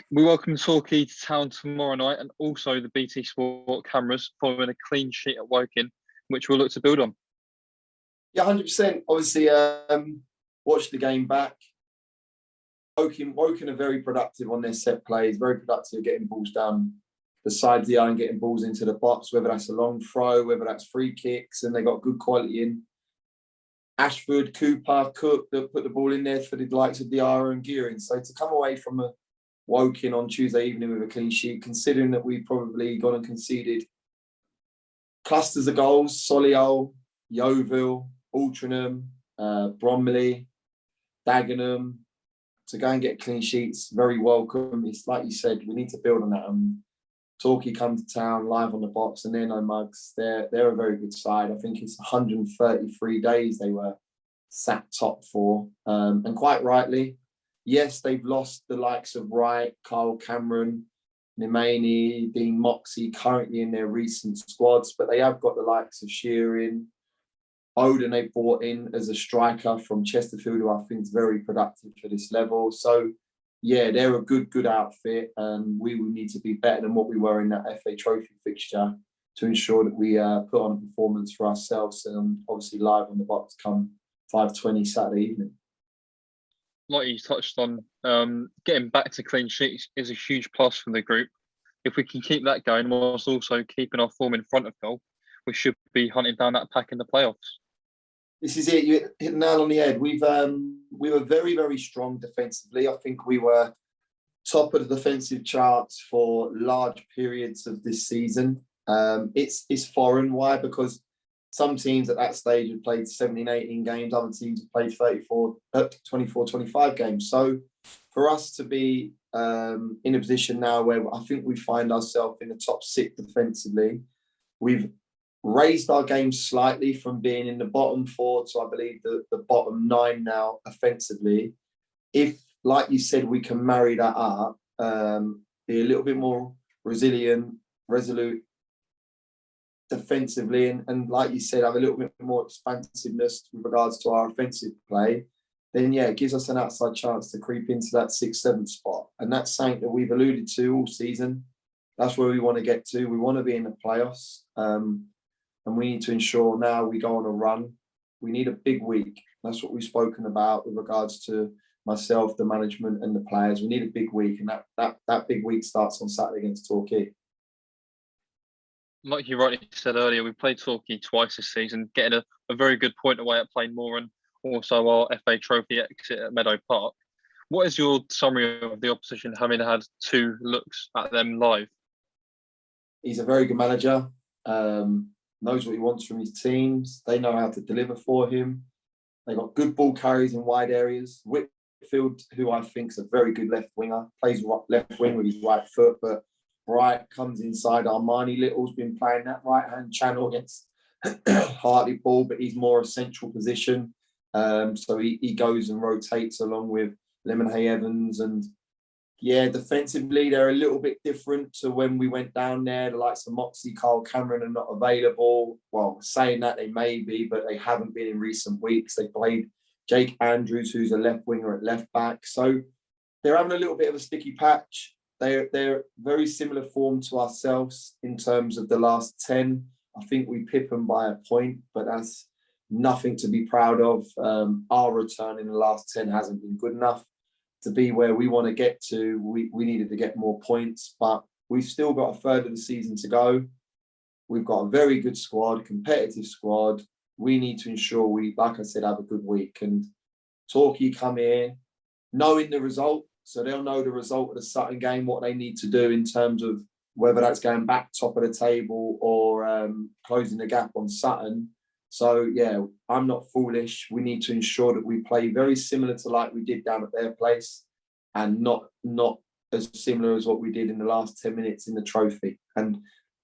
We welcome Torquay to town tomorrow night and also the BT Sport cameras following a clean sheet at Woking, which we'll look to build on. Yeah, 100%. Obviously, watched the game back. Woking are very productive on their set plays, very productive getting balls down the side of the line, getting balls into the box, whether that's a long throw, whether that's free kicks, and they got good quality in. Ashford, Cooper, Cook, that put the ball in there for the likes of Diarra and Gearing. So to come away from a Woking on Tuesday evening with a clean sheet, considering that we probably gone and conceded clusters of goals, Solihull, Yeovil, Altrincham, Bromley, Dagenham, to go and get clean sheets, very welcome. It's like you said, we need to build on that. Torquay come to town live on the box, and they're no mugs. They're a very good side. I think it's 133 days they were sat top four, and quite rightly. Yes, they've lost the likes of Wright, Carl Cameron, Nemani, Dean Moxey currently in their recent squads, but they have got the likes of Shearing, Oden they brought in as a striker from Chesterfield, who I think is very productive for this level. So, yeah, they're a good outfit, and we will need to be better than what we were in that FA Trophy fixture to ensure that we put on a performance for ourselves and obviously live on the box come 5:20 Saturday evening. Like you touched on, getting back to clean sheets is a huge plus for the group. If we can keep that going whilst also keeping our form in front of goal, we should be hunting down that pack in the playoffs. This is it. You hit the nail on the head. We were very, very strong defensively. I think we were top of the defensive charts for large periods of this season. It's foreign. Why? Because some teams at that stage have played 17, 18 games. Other teams have played 24, 25 games. So for us to be in a position now where I think we find ourselves in the top six defensively, we've raised our game slightly from being in the bottom four to, I believe, the bottom nine now offensively. If, like you said, we can marry that up, be a little bit more resilient, resolute defensively, and like you said, have a little bit more expansiveness with regards to our offensive play, then yeah, it gives us an outside chance to creep into that 6th, 7th spot. And that's something that we've alluded to all season. That's where we want to get to. We want to be in the playoffs. And we need to ensure now we go on a run. We need a big week. That's what we've spoken about with regards to myself, the management and the players. We need a big week, and that big week starts on Saturday against Torquay. Like you rightly said earlier, we played Torquay twice this season, getting a very good point away at Plainmoor and also our FA Trophy exit at Meadow Park. What is your summary of the opposition having had 2 looks at them live? He's a very good manager. Knows what he wants from his teams. They know how to deliver for him. They got good ball carries in wide areas. Whitfield, who I think is a very good left winger, plays left wing with his right foot, but Bright comes inside. Armani Little's been playing that right-hand channel against Hartlepool, but he's more a central position. So he goes and rotates along with Lemonhay Evans. And yeah, defensively, they're a little bit different to when we went down there. The likes of Moxey, Carl Cameron are not available. Well, saying that they may be, but they haven't been in recent weeks. They played Jake Andrews, who's a left winger at left back. So they're having a little bit of a sticky patch. They're very similar form to ourselves in terms of the last 10. I think we pip them by a point, but that's nothing to be proud of. Our return in the last 10 hasn't been good enough to be where we want to get to. We needed to get more points, but we've still got a third of the season to go. We've got a very good squad, competitive squad. We need to ensure we, like I said, have a good week. And Torquay come here knowing the result, so they'll know the result of the Sutton game, what they need to do in terms of whether that's going back top of the table or closing the gap on Sutton. So, yeah, I'm not foolish. We need to ensure that we play very similar to like we did down at their place and not as similar as what we did in the last 10 minutes in the trophy. And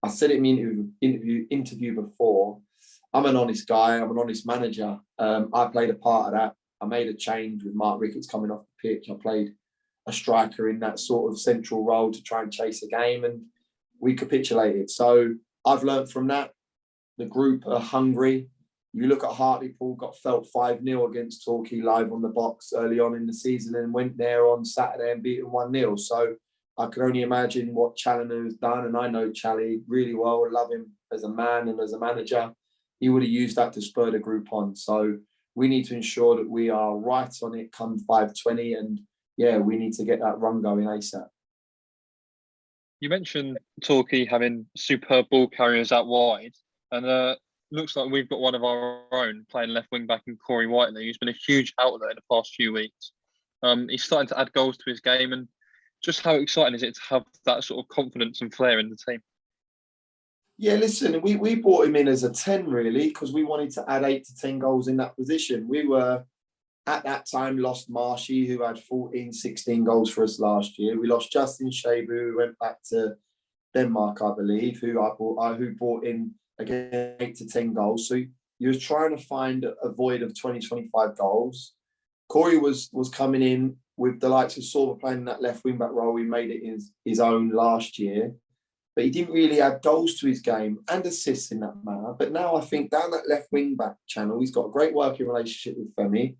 I said it in the interview before, I'm an honest guy. I'm an honest manager. I played a part of that. I made a change with Mark Ricketts coming off the pitch. I played a striker in that sort of central role to try and chase a game, and we capitulated. So I've learned from that. The group are hungry. You look at Hartlepool, got felt 5-0 against Torquay live on the box early on in the season and went there on Saturday and beat them 1-0. So I can only imagine what Challinor has done, and I know Chally really well. I love him as a man and as a manager. He would have used that to spur the group on. So we need to ensure that we are right on it come 5:20, and yeah, we need to get that run going ASAP. You mentioned Torquay having superb ball carriers out wide, and looks like we've got one of our own playing left wing back in Corey Whiteley, who's been a huge outlet in the past few weeks. He's starting to add goals to his game, and just how exciting is it to have that sort of confidence and flair in the team? Yeah, listen, we brought him in as a 10 really, because we wanted to add 8 to 10 goals in that position. We were at that time lost Marshy, who had 14, 16 goals for us last year. We lost Justin Shabu, who went back to Denmark, I believe, who brought in again 8 to 10 goals. So you was trying to find a void of 20, 25 goals. Corey was coming in with the likes of Sorba playing in that left wing back role. He made it his own last year, but he didn't really add goals to his game and assists in that manner. But now I think down that left wing back channel, he's got a great working relationship with Femi.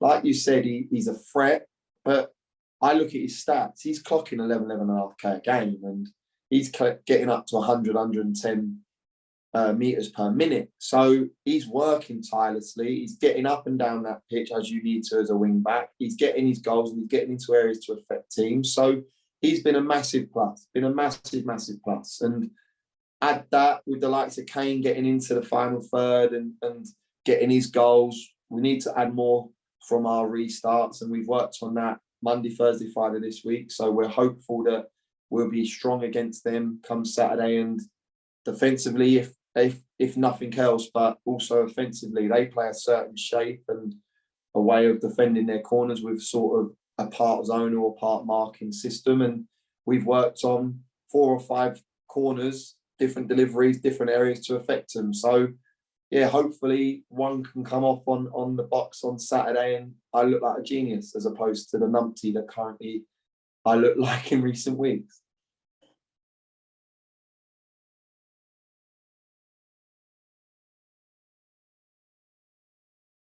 Like you said, he's a threat, but I look at his stats. He's clocking 11.5K a game, and he's getting up to 100, 110 meters per minute. So he's working tirelessly. He's getting up and down that pitch as you need to as a wing back. He's getting his goals and he's getting into areas to affect teams. So he's been a massive plus, massive plus. And add that with the likes of Kane getting into the final third and getting his goals. We need to add more from our restarts, and we've worked on that Monday, Thursday, Friday this week. So we're hopeful that we'll be strong against them come Saturday, and defensively, if nothing else, but also offensively, they play a certain shape and a way of defending their corners with sort of a part zone or a part marking system. And we've worked on 4 or 5 corners, different deliveries, different areas to affect them. So yeah, hopefully one can come off on the box on Saturday and I look like a genius as opposed to the numpty that currently I look like in recent weeks.